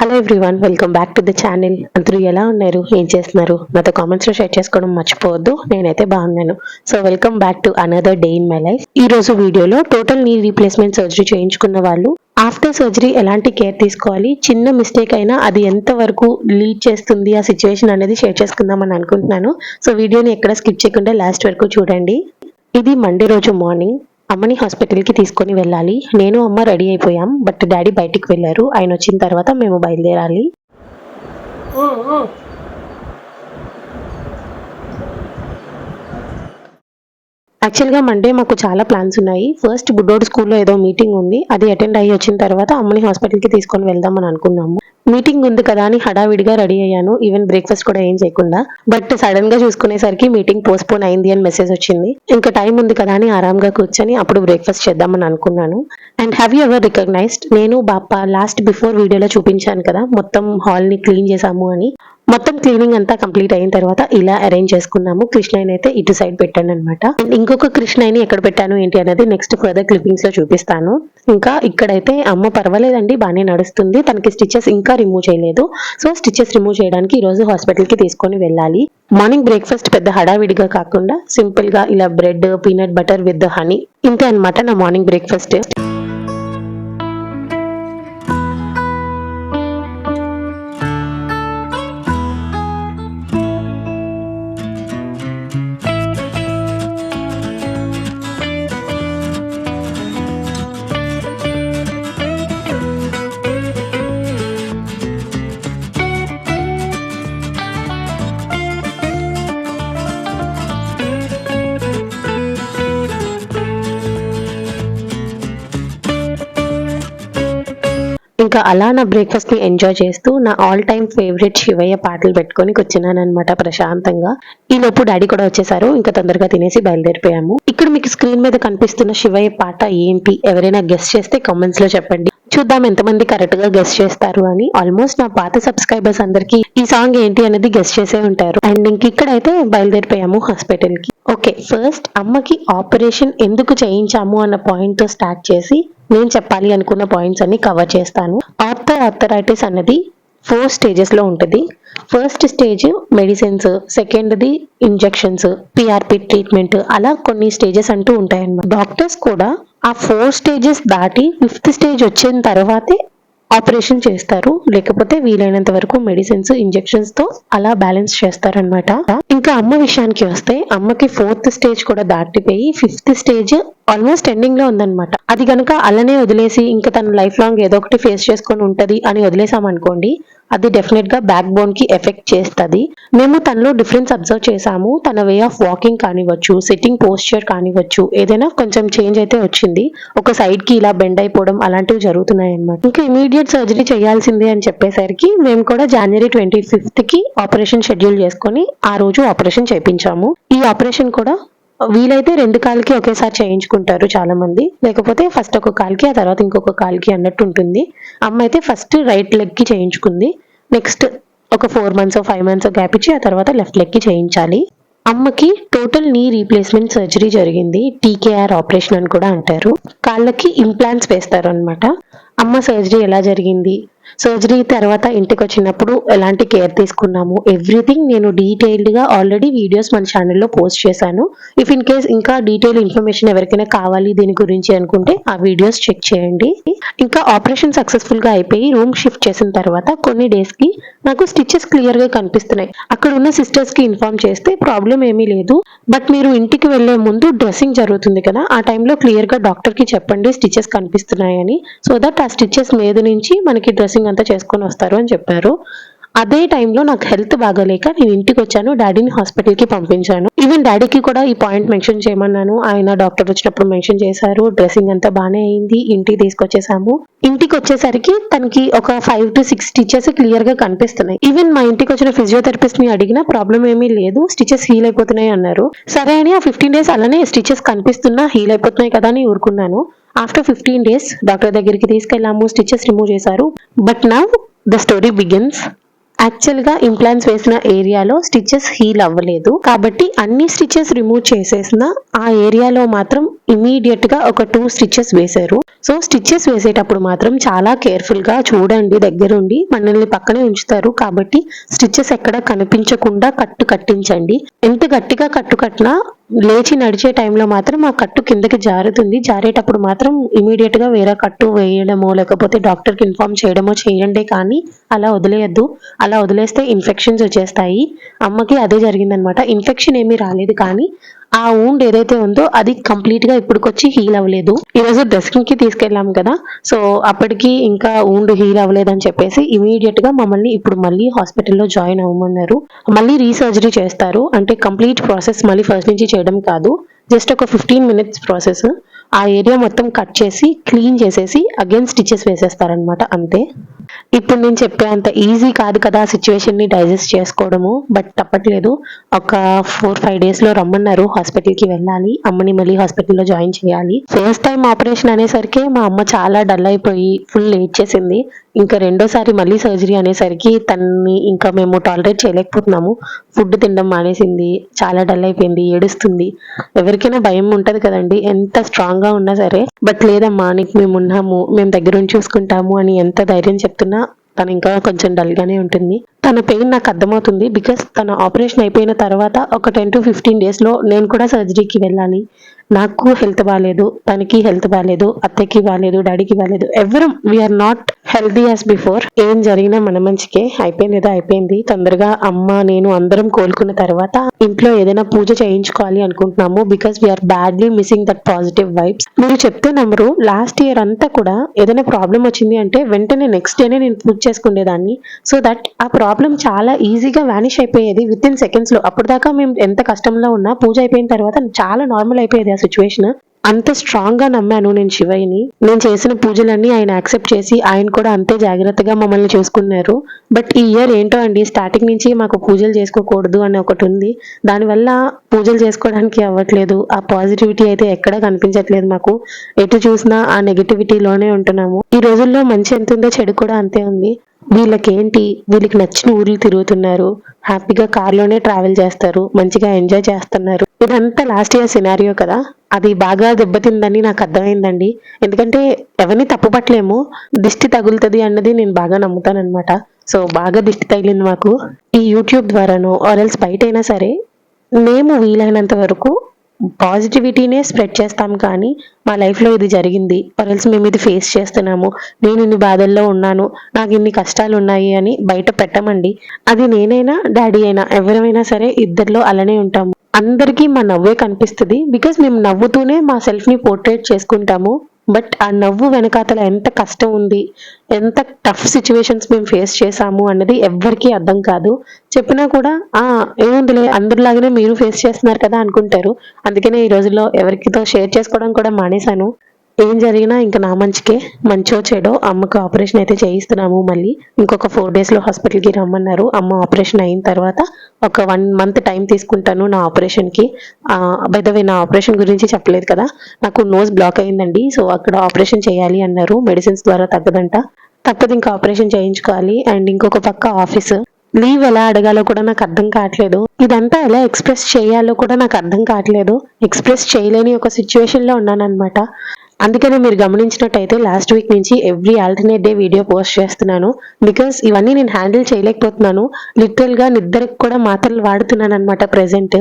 Hello everyone, welcome back to the channel. అందరూ ఎలా ఉన్నారు, ఏం చేస్తున్నారు? నాతో కామెంట్స్లో షేర్ చేసుకోవడం మర్చిపోవద్దు. నేనైతే బాగున్నాను. So welcome back to another day in my life. ఈ రోజు వీడియోలో టోటల్ నీ రీప్లేస్మెంట్ సర్జరీ చేయించుకున్న వాళ్ళు ఆఫ్టర్ సర్జరీ ఎలాంటి కేర్ తీసుకోవాలి, చిన్న మిస్టేక్ అయినా అది ఎంత వరకు లీడ్ చేస్తుంది ఆ సిచ్యువేషన్ అనేది షేర్ చేసుకుందామని అనుకుంటున్నాను. సో వీడియోని ఎక్కడ స్కిప్ చేయకుండా లాస్ట్ వరకు చూడండి. ఇది మండే రోజు మార్నింగ్. అమ్మని హాస్పిటల్కి తీసుకొని వెళ్ళాలి. నేను అమ్మ రెడీ అయిపోయాం, బట్ డాడీ బయటికి వెళ్ళారు. ఆయన వచ్చిన తర్వాత మేము బయలుదేరాలి. యాక్చువల్గా మండే మాకు చాలా ప్లాన్స్ ఉన్నాయి. ఫస్ట్ బుడ్డోడు స్కూల్లో ఏదో మీటింగ్ ఉంది, అది అటెండ్ అయ్యి వచ్చిన తర్వాత అమ్మని హాస్పిటల్కి తీసుకొని వెళ్దామని అనుకున్నాము. మీటింగ్ ఉంది కదా అని హడావిడిగా రెడీ అయ్యాను, ఈవెన్ బ్రేక్ఫాస్ట్ కూడా ఏం చేయకుండా. బట్ సడన్ గా చూసుకునేసరికి మీటింగ్ పోస్ట్పోన్ అయింది అని మెసేజ్ వచ్చింది. ఇంకా టైం ఉంది కదా అని ఆరాంగా కూర్చొని అప్పుడు బ్రేక్ఫాస్ట్ చేద్దామని అనుకున్నాను. And have you ever recognised, నేను బాపా లాస్ట్ బిఫోర్ వీడియోలో చూపించాను కదా మొత్తం హాల్ ని క్లీన్ చేసాము అని. మొత్తం క్లీనింగ్ అంతా కంప్లీట్ అయిన తర్వాత ఇలా అరేంజ్ చేసుకున్నాము. కృష్ణయ్యని అయితే ఇటు సైడ్ పెట్టాను అనమాట. అండ్ ఇంకొక కృష్ణయ్యని ఎక్కడ పెట్టాను ఏంటి అనేది నెక్స్ట్ ఫర్దర్ క్లిప్పింగ్స్ లో చూపిస్తాను. ఇంకా ఇక్కడైతే అమ్మ పర్వాలేదండి, బాగానే నడుస్తుంది. తనకి స్టిచెస్ ఇంకా రిమూవ్ చేయలేదు. సో స్టిచెస్ రిమూవ్ చేయడానికి ఈ రోజు హాస్పిటల్ కి తీసుకొని వెళ్ళాలి. మార్నింగ్ బ్రేక్ఫాస్ట్ పెద్ద హడావిడిగా కాకుండా సింపుల్ గా ఇలా bread, peanut butter with honey, ఇంతే అనమాట నా మార్నింగ్ బ్రేక్ఫాస్ట్. ఇంకా అలా నా బ్రేక్ఫాస్ట్ ని ఎంజాయ్ చేస్తూ నా ఆల్ టైమ్ ఫేవరెట్ శివయ్య పాటలు పెట్టుకొని కూర్చున్నాను అనమాట ప్రశాంతంగా. ఈ లోపు డాడీ కూడా వచ్చేసారు. ఇంకా తొందరగా తినేసి బయలుదేరిపోయాము. ఇక్కడ మీకు స్క్రీన్ మీద కనిపిస్తున్న శివయ్య పాట ఏంటి, ఎవరైనా గెస్ట్ చేస్తే కామెంట్స్ లో చెప్పండి. చూద్దాం ఎంతమంది కరెక్ట్ గా గెస్ట్ చేస్తారు అని. ఆల్మోస్ట్ నా పాత సబ్స్క్రైబర్స్ అందరికి ఈ సాంగ్ ఏంటి అనేది గెస్ట్ చేసే ఉంటారు. అండ్ ఇంక ఇక్కడైతే బయలుదేరిపోయాము హాస్పిటల్ కి. ఓకే, ఫస్ట్ అమ్మకి ఆపరేషన్ ఎందుకు చేయించాము అన్న పాయింట్ తో స్టార్ట్ చేసి నేను చెప్పాలి అనుకున్న పాయింట్స్ అన్ని కవర్ చేస్తాను. ఆర్థరైటిస్ అన్నది 4 స్టేజెస్ లో ఉంటుంది. ఫస్ట్ స్టేజ్ మెడిసిన్స్, సెకండ్ది ఇంజెక్షన్స్, పిఆర్పి ట్రీట్మెంట్, అలా కొన్ని స్టేజెస్ అంటూ ఉంటాయన్నమాట. డాక్టర్స్ కూడా ఆ 4 స్టేజెస్ దాటి 5th స్టేజ్ వచ్చిన తర్వాతే ఆపరేషన్ చేస్తారు. లేకపోతే వీలైనంత వరకు మెడిసిన్స్, ఇంజెక్షన్స్ తో అలా బ్యాలెన్స్ చేస్తారనమాట. ఇంకా అమ్మ విషయానికి వస్తే అమ్మకి 4th స్టేజ్ కూడా దాటిపోయి 5th స్టేజ్ ఆల్మోస్ట్ ఎండింగ్ లో ఉందన్నమాట. అది కనుక అలానే వదిలేసి ఇంకా తన లైఫ్ లాంగ్ ఏదో ఒకటి ఫేస్ చేసుకొని ఉంటది అని వదిలేసామనుకోండి, అది డెఫినెట్ గా బ్యాక్ బోన్ కి ఎఫెక్ట్ చేస్తుంది. మేము తనలో డిఫరెన్స్ అబ్జర్వ్ చేసాము. తన వే ఆఫ్ వాకింగ్ కానివ్వచ్చు, సిట్టింగ్ పోస్చర్ కానివ్వచ్చు, ఏదైనా కొంచెం చేంజ్ అయితే వచ్చింది. ఒక సైడ్ కి ఇలా బెండ్ అయిపోవడం అలాంటివి జరుగుతున్నాయి అనమాట. ఇంకా ఇమీడియట్ సర్జరీ చేయాల్సిందే అని చెప్పేసరికి మేము కూడా January 25th కి ఆపరేషన్ షెడ్యూల్ చేసుకొని ఆ రోజు ఆపరేషన్ చేయించాము. ఈ ఆపరేషన్ కూడా వీలైతే 2 కాళ్ళకి ఒకేసారి చేయించుకుంటారు చాలా మంది, లేకపోతే ఫస్ట్ ఒక కాలుకి ఆ తర్వాత ఇంకొక కాలుకి అన్నట్టు ఉంటుంది. అమ్మ అయితే ఫస్ట్ రైట్ లెగ్ కి చేయించుకుంది. నెక్స్ట్ ఒక 4 months 5 months గ్యాప్ ఇచ్చి ఆ తర్వాత లెఫ్ట్ లెగ్ కి చేయించాలి. అమ్మకి టోటల్ నీ రీప్లేస్మెంట్ సర్జరీ జరిగింది. TKR ఆపరేషన్ అని కూడా అంటారు. కాళ్ళకి ఇంప్లాంట్స్ వేస్తారు అనమాట. అమ్మ సర్జరీ ఎలా జరిగింది, సర్జరీ తర్వాత ఇంటికి వచ్చినప్పుడు ఎలాంటి కేర్ తీసుకున్నాము, ఎవ్రీథింగ్ నేను డీటెయిల్డ్ గా ఆల్రెడీ వీడియోస్ మన ఛానల్లో పోస్ట్ చేశాను. ఇఫ్ ఇన్ కేస్ ఇంకా డీటెయిల్ ఇన్ఫర్మేషన్ ఎవరికైనా కావాలి దీని గురించి అనుకుంటే ఆ వీడియోస్ చెక్ చేయండి. ఇంకా ఆపరేషన్ సక్సెస్ఫుల్ గా అయిపోయి రూమ్ షిఫ్ట్ చేసిన తర్వాత కొన్ని డేస్ కి నాకు స్టిచెస్ క్లియర్ గా కనిపిస్తున్నాయి. అక్కడ ఉన్న సిస్టర్స్ కి ఇన్ఫార్మ్ చేస్తే ప్రాబ్లం ఏమీ లేదు, బట్ మీరు ఇంటికి వెళ్లే ముందు డ్రెస్సింగ్ జరుగుతుంది కదా, ఆ టైంలో క్లియర్ గా డాక్టర్ కి చెప్పండి స్టిచెస్ కనిపిస్తున్నాయని. సో దట్ ఆ స్టిచెస్ మీద నుంచి మనకి డ్రెస్సింగ్ అంతా చేసుకొని వస్తారు అని చెప్పారు. అదే టైంలో నాకు హెల్త్ బాగాలేక నేను ఇంటికి వచ్చాను, డాడీని హాస్పిటల్ కి పంపించాను. ఈవెన్ డాడీకి కూడా ఈ పాయింట్ మెన్షన్ చేయమన్నాను. ఆయన డాక్టర్ వచ్చినప్పుడు మెన్షన్ చేశారు. డ్రెస్సింగ్ అంతా బాగానే అయింది, ఇంటికి తీసుకొచ్చేసాము. ఇంటికి వచ్చేసరికి తనకి ఒక 5 to 6 స్టిచెస్ క్లియర్ గా కనిపిస్తున్నాయి. ఈవెన్ మా ఇంటికి వచ్చిన ఫిజియోథెరపిస్ట్ ని అడిగినా ప్రాబ్లం ఏమీ లేదు, స్టిచెస్ హీల్ అయిపోతున్నాయి అన్నారు. సరే అని ఆ 15 days అలానే స్టిచెస్ కనిపిస్తున్నా హీల్ అయిపోతున్నాయి కదా అని ఊరుకున్నాను. ఆఫ్టర్ 15 days డాక్టర్ దగ్గరికి తీసుకెళ్ళాము, స్టిచెస్ రిమూవ్ చేశారు. But now the story begins. Actual గా ఇంప్లాంట్స్ వేసిన ఏరియాలో స్టిచెస్ హీల్ అవ్వలేదు కాబట్టి అన్ని స్టిచెస్ రిమూవ్ చేసేసిన ఆ ఏరియాలో మాత్రం ఇమీడియట్ గా ఒక 2 స్టిచెస్ వేశారు. సో స్టిచెస్ వేసేటప్పుడు మాత్రం చాలా కేర్ఫుల్ గా చూడండి, దగ్గరుండి మనల్ని పక్కనే ఉంచుతారు కాబట్టి స్టిచెస్ ఎక్కడ కనిపించకుండా కట్టు కట్టించండి. ఎంత గట్టిగా కట్టు కట్టినా లేచి నడిచే టైంలో మాత్రం ఆ కట్టు కిందకి జారుతుంది. జారేటప్పుడు మాత్రం ఇమీడియట్ గా వేరే కట్టు వేయడమో లేకపోతే డాక్టర్ కి ఇన్ఫార్మ్ చేయడమో చేయండి, కానీ అలా వదిలేయద్దు. అలా వదిలేస్తే ఇన్ఫెక్షన్స్ వచ్చేస్తాయి. అమ్మకి అదే జరిగిందనమాట. ఇన్ఫెక్షన్ ఏమీ రాలేదు కానీ ఆ వూండ్ ఏదైతే ఉందో అది కంప్లీట్ గా ఇప్పటికొచ్చి హీల్ అవ్వలేదు. ఈరోజు డ్రెస్సింగ్ కి తీసుకెళ్ళాం కదా, సో అప్పటికి ఇంకా వూండ్ హీల్ అవ్వలేదు అని చెప్పేసి ఇమీడియట్ గా మమ్మల్ని ఇప్పుడు మళ్ళీ హాస్పిటల్లో జాయిన్ అవ్వమన్నారు. మళ్ళీ రీసర్జరీ చేస్తారు, అంటే కంప్లీట్ ప్రాసెస్ మళ్ళీ ఫస్ట్ నుంచి చేయడం కాదు, జస్ట్ ఒక 15 minutes ప్రాసెస్. ఆ ఏరియా మొత్తం కట్ చేసి క్లీన్ చేసేసి అగైన్ స్టిచెస్ వేసేస్తారనమాట, అంతే. ఇప్పుడు నేను చెప్పే అంత ఈజీ కాదు కదా సిచ్యువేషన్ ని డైజెస్ట్ చేసుకోవడము, బట్ తప్పట్లేదు. ఒక 4-5 days లో రమ్మన్నారు, హాస్పిటల్ కి వెళ్ళాలి, అమ్మని మళ్ళీ హాస్పిటల్లో జాయిన్ చేయాలి. ఫస్ట్ టైం ఆపరేషన్ అనేసరికి మా అమ్మ చాలా డల్ అయిపోయి ఫుల్ ఏడ్చేసింది. ఇంకా రెండోసారి మళ్ళీ సర్జరీ అనేసరికి తనని ఇంకా మేము టాలరేట్ చేయలేకపోతున్నాము. ఫుడ్ తినడం మానేసింది, చాలా డల్ అయిపోయింది, ఏడుస్తుంది. ఎవరికైనా భయం ఉంటది కదండి, ఎంత స్ట్రాంగ్ గా ఉన్నా సరే. బట్ లేదమ్మా, నీకు మేము ఉన్నాము, మేము దగ్గరుండి చూసుకుంటాము అని ఎంత ధైర్యం చెప్తున్నా తను ఇంకా కొంచెం డల్ గానే ఉంటుంది. తన పెయిన్ నాకు అర్థమవుతుంది, బికాస్ తన ఆపరేషన్ అయిపోయిన తర్వాత ఒక 10 to 15 days లో నేను కూడా సర్జరీకి వెళ్ళాలి. నాకు హెల్త్ బాగాలేదు, తనకి హెల్త్ బాగాలేదు, అత్తకి బాగాలేదు, డాడీకి బాగాలేదు, ఎవరం we are not healthy as before. ఏం జరిగినా మన మంచికే. అయిపోయింది ఏదో అయిపోయింది. తొందరగా అమ్మ నేను అందరం కోలుకున్న తర్వాత ఇంట్లో ఏదైనా పూజ చేయించుకోవాలి అనుకుంటున్నాము, because we are badly missing that positive vibes. మీరు చెప్తే నమ్మరు, లాస్ట్ ఇయర్ అంతా కూడా ఏదైనా ప్రాబ్లం వచ్చింది అంటే వెంటనే నెక్స్ట్ డేనే నేను పూజ చేసుకునేదాన్ని. సో దట్ ఆ ప్రాబ్లం చాలా ఈజీగా వానిష్ అయిపోయేది విత్ ఇన్ సెకండ్స్ లో. అప్పుడు దాకా మేము ఎంత కష్టంలో ఉన్నా పూజ అయిపోయిన తర్వాత చాలా నార్మల్ అయిపోయేది ఆ సిచ్యువేషన్. అంత స్ట్రాంగ్ గా నమ్మాను నేను శివయ్యని. నేను చేసిన పూజలన్నీ ఆయన యాక్సెప్ట్ చేసి ఆయన కూడా అంతే జాగ్రత్తగా మమ్మల్ని చూసుకున్నారు. బట్ ఈ ఇయర్ ఏంటో అండి, స్టార్టింగ్ నుంచి మాకు పూజలు చేసుకోకూడదు అని ఒకటి ఉంది. దానివల్ల పూజలు చేసుకోవడానికి అవ్వట్లేదు. ఆ పాజిటివిటీ అయితే ఎక్కడా కనిపించట్లేదు మాకు. ఎటు చూసినా ఆ నెగిటివిటీలోనే ఉంటున్నాము. ఈ రోజుల్లో మంచి ఎంత ఉందో చెడు కూడా అంతే ఉంది. వీళ్ళకేంటి, వీళ్ళకి నచ్చిన ఊర్లు తిరుగుతున్నారు, హ్యాపీగా కార్లోనే ట్రావెల్ చేస్తారు, మంచిగా ఎంజాయ్ చేస్తున్నారు. ఇదంతా లాస్ట్ ఇయర్ సినారియో కదా, అది బాగా దెబ్బతిందని నాకు అర్థమైందండి. ఎందుకంటే ఎవరిని తప్పుపట్టలేము, దిష్టి తగులుతుంది అన్నది నేను బాగా నమ్ముతానన్నమాట. సో బాగా దిష్టి తగిలింది మాకు. ఈ యూట్యూబ్ ద్వారానో ఆర్ఎల్స్ బయట అయినా సరే మేము వీలైనంత వరకు పాజిటివిటీనే స్ప్రెడ్ చేస్తాం, కానీ మా లైఫ్లో ఇది జరిగింది ఆర్ఎల్స్ మేము ఇది ఫేస్ చేస్తున్నాము, నేను ఇన్ని బాధల్లో ఉన్నాను, నాకు ఇన్ని కష్టాలు ఉన్నాయి అని బయట పెట్టమండి. అది నేనైనా డాడీ అయినా ఎవరైనా సరే ఇద్దరిలో అలానే ఉంటాము. అందరికీ మా నవ్వే కనిపిస్తుంది, బికాస్ మేము నవ్వుతూనే మా సెల్ఫ్ ని పోర్ట్రేట్ చేసుకుంటాము. బట్ ఆ నవ్వు వెనకాతల ఎంత కష్టం ఉంది, ఎంత టఫ్ సిచ్యువేషన్స్ మేము ఫేస్ చేసాము అన్నది ఎవ్వరికీ అర్థం కాదు. చెప్పినా కూడా ఏముందిలే అందరిలాగానే మీరు ఫేస్ చేస్తున్నారు కదా అనుకుంటారు. అందుకనే ఈ రోజుల్లో ఎవరికితో షేర్ చేసుకోవడం కూడా మానేశాను. ఏం జరిగినా ఇంకా నా మంచికే, మంచో చెడో అమ్మకు ఆపరేషన్ అయితే చేయిస్తున్నాము. మళ్ళీ ఇంకొక 4 days లో హాస్పిటల్కి రమ్మన్నారు. అమ్మ ఆపరేషన్ అయిన తర్వాత ఒక 1 month టైం తీసుకుంటాను నా ఆపరేషన్కి. బై ద వే, నా ఆపరేషన్ గురించి చెప్పలేదు కదా, నాకు నోస్ బ్లాక్ అయిందండి. సో అక్కడ ఆపరేషన్ చేయాలి అన్నారు, మెడిసిన్స్ ద్వారా తగ్గదంట. తప్పదు, ఇంకా ఆపరేషన్ చేయించుకోవాలి. అండ్ ఇంకొక పక్క ఆఫీస్ లీవ్ ఎలా అడగాలో కూడా నాకు అర్థం కావట్లేదు. ఇదంతా ఎలా ఎక్స్ప్రెస్ చేయాలో కూడా నాకు అర్థం కావట్లేదు. ఎక్స్ప్రెస్ చేయలేని ఒక సిచ్యువేషన్ లో ఉన్నాను అనమాట. అందుకనే మీరు గమనించినట్టయితే లాస్ట్ వీక్ నుంచి every alternate day video post చేస్తున్నాను, బికాస్ ఇవన్నీ నేను హ్యాండిల్ చేయలేకపోతున్నాను. లిటరల్ గా నిద్రకు కూడా మాత్రలు వాడుతున్నాను అనమాట ప్రెసెంట్.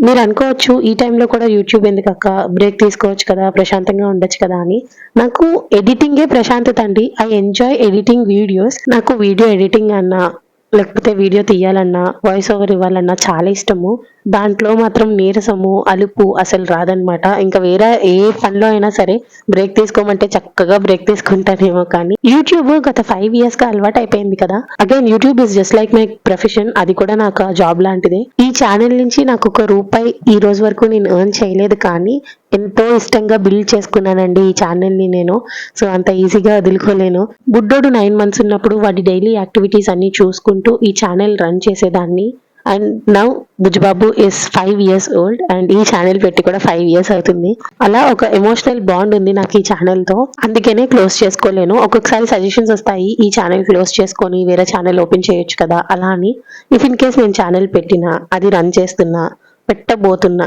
మీరు అనుకోవచ్చు ఈ టైంలో కూడా యూట్యూబ్ ఎందుకు అక్క, బ్రేక్ తీసుకోవచ్చు కదా, ప్రశాంతంగా ఉండొచ్చు కదా అని. నాకు ఎడిటింగే ప్రశాంతత అండి. I enjoy editing videos. నాకు వీడియో ఎడిటింగ్ అన్నా లేకపోతే వీడియో తీయాలన్నా వాయిస్ ఓవర్ ఇవ్వాలన్నా చాలా ఇష్టము. దాంట్లో మాత్రం నీరసము అలుపు అసలు రాదనమాట. ఇంకా వేరే ఏ పనిలో అయినా సరే బ్రేక్ తీసుకోమంటే చక్కగా బ్రేక్ తీసుకుంటానేమో, కానీ యూట్యూబ్ గత 5 years గా అలవాటు అయిపోయింది కదా. Again YouTube is just like my profession, అది కూడా నాకు జాబ్ లాంటిదే. ఈ ఛానల్ నుంచి నాకు ₹1 ఈ రోజు వరకు నేను ఎర్న్ చేయలేదు, కానీ ఎంతో ఇష్టంగా బిల్డ్ చేసుకున్నానండి ఈ ఛానల్ ని నేను. సో అంత ఈజీగా వదులుకోలేను. బుడ్డోడు 9 months ఉన్నప్పుడు వాడి డైలీ యాక్టివిటీస్ అన్ని చూసుకుంటూ ఈ ఛానల్ రన్ చేసేదాన్ని. And now Bujjibabu is 5 years old and ఈ ఛానల్ పెట్టి కూడా 5 years అవుతుంది. అలా ఒక ఎమోషనల్ బాండ్ ఉంది నాకు ఈ ఛానల్ తో, అందుకనే క్లోజ్ చేసుకోలేను. ఒక్కొక్కసారి సజెషన్స్ వస్తాయి ఈ ఛానల్ క్లోజ్ చేసుకొని వేరే ఛానల్ ఓపెన్ చేయొచ్చు కదా అలా అని. ఇఫ్ ఇన్ కేస్ నేను ఛానల్ పెట్టినా, అది రన్ చేస్తున్నా, పెట్టబోతున్నా,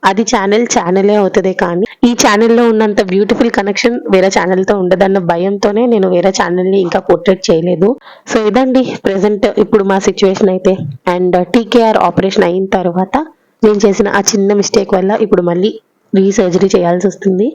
అది ఛానలే అవుతుంది. కానీ ఈ ఛానల్లో ఉన్నంత బ్యూటిఫుల్ కనెక్షన్ వేరే ఛానల్తో ఉండదన్న భయంతోనే నేను వేరే ఛానల్ని ఇంకా పోర్ట్రేట్ చేయలేదు. సో ఇదండి ప్రెసెంట్ ఇప్పుడు మా సిచ్యువేషన్ అయితే. అండ్ టీకేఆర్ ఆపరేషన్ అయిన తర్వాత నేను చేసిన ఆ చిన్న మిస్టేక్ వల్ల ఇప్పుడు మళ్ళీ రీసర్జరీ చేయాల్సి వస్తుంది.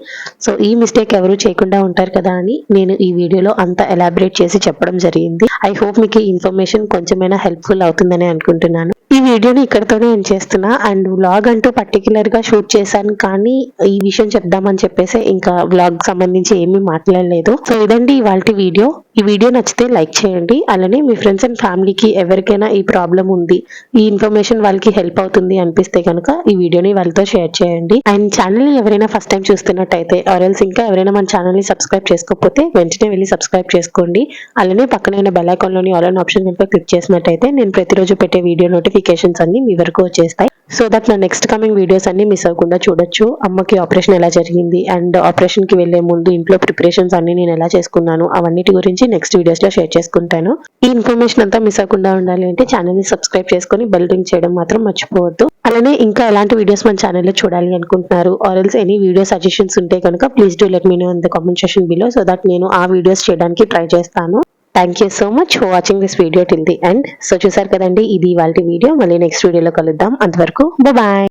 సో ఈ మిస్టేక్ ఎవరు చేయకుండా ఉంటారు కదా అని నేను ఈ వీడియోలో అంత ఎలాబరేట్ చేసి చెప్పడం జరిగింది. ఐ హోప్ మీకు ఈ ఇన్ఫర్మేషన్ కొంచెమైనా హెల్ప్ఫుల్ అవుతుందని అనుకుంటున్నాను. ఈ వీడియోని ఇక్కడతోనే నేను చేస్తున్నా. అండ్ వ్లాగ్ అంటూ పర్టికులర్ గా షూట్ చేశాను, కానీ ఈ విషయం చెప్దామని చెప్పేసి ఇంకా వ్లాగ్ సంబంధించి ఏమీ మాట్లాడలేదు. సో ఇదండి ఇవాళ వీడియో. ఈ వీడియో నచ్చితే లైక్ చేయండి. అలానే మీ ఫ్రెండ్స్ అండ్ ఫ్యామిలీకి ఎవరికైనా ఈ ప్రాబ్లం ఉంది, ఈ ఇన్ఫర్మేషన్ వాళ్ళకి హెల్ప్ అవుతుంది అనిపిస్తే కనుక ఈ వీడియోని వాళ్ళతో షేర్ చేయండి. అండ్ ఛానల్ ని ఎవరైనా ఫస్ట్ టైం చూస్తున్నట్టయితే ఆర్ఎల్స్ ఇంకా ఎవరైనా మన ఛానల్ ని సబ్స్క్రైబ్ చేసుకోకపోతే వెంటనే వెళ్ళి సబ్స్క్రైబ్ చేసుకోండి. అలానే పక్కన బెల్ ఐకాన్ లోని ఆల్ అన్ ఆప్షన్ కనుక క్లిక్ చేసినట్టయితే నేను ప్రతిరోజు పెట్టే వీడియో నోటిఫికేషన్స్ అన్ని మీ వరకు వచ్చేస్తాయి. సో దట్ నా నెక్స్ట్ కమింగ్ వీడియోస్ అన్ని మిస్ అవ్వకుండా చూడొచ్చు. అమ్మకి ఆపరేషన్ ఎలా జరిగింది అండ్ ఆపరేషన్ కి వెళ్లే ముందు ఇంట్లో ప్రిపరేషన్స్ అన్ని నేను ఎలా చేసుకున్నాను అవన్నిటి గురించి నెక్స్ట్ వీడియోస్ లో షేర్ చేసుకుంటాను. ఈ ఇన్ఫర్మేషన్ అంతా మిస్ అవ్వకుండా ఉండాలి అంటే ఛానల్ ని సబ్స్క్రైబ్ చేసుకొని బెల్ రింగ్ చేయడం మాత్రం మర్చిపోవద్దు. అలానే ఇంకా ఎలాంటి వీడియోస్ మన ఛానల్లో చూడాలి అనుకుంటున్నారు or else any video suggestions ఉంటే కనుక please do let me know in the comment section below, so that నేను ఆ వీడియోస్ చేయడానికి ట్రై చేస్తాను. Thank you so much for watching this video till the end. So చూసారు కదండి, ఇది ఇవాళ వీడియో. మళ్ళీ నెక్స్ట్ వీడియోలో కలుద్దాం. అంతవరకు బాయ్.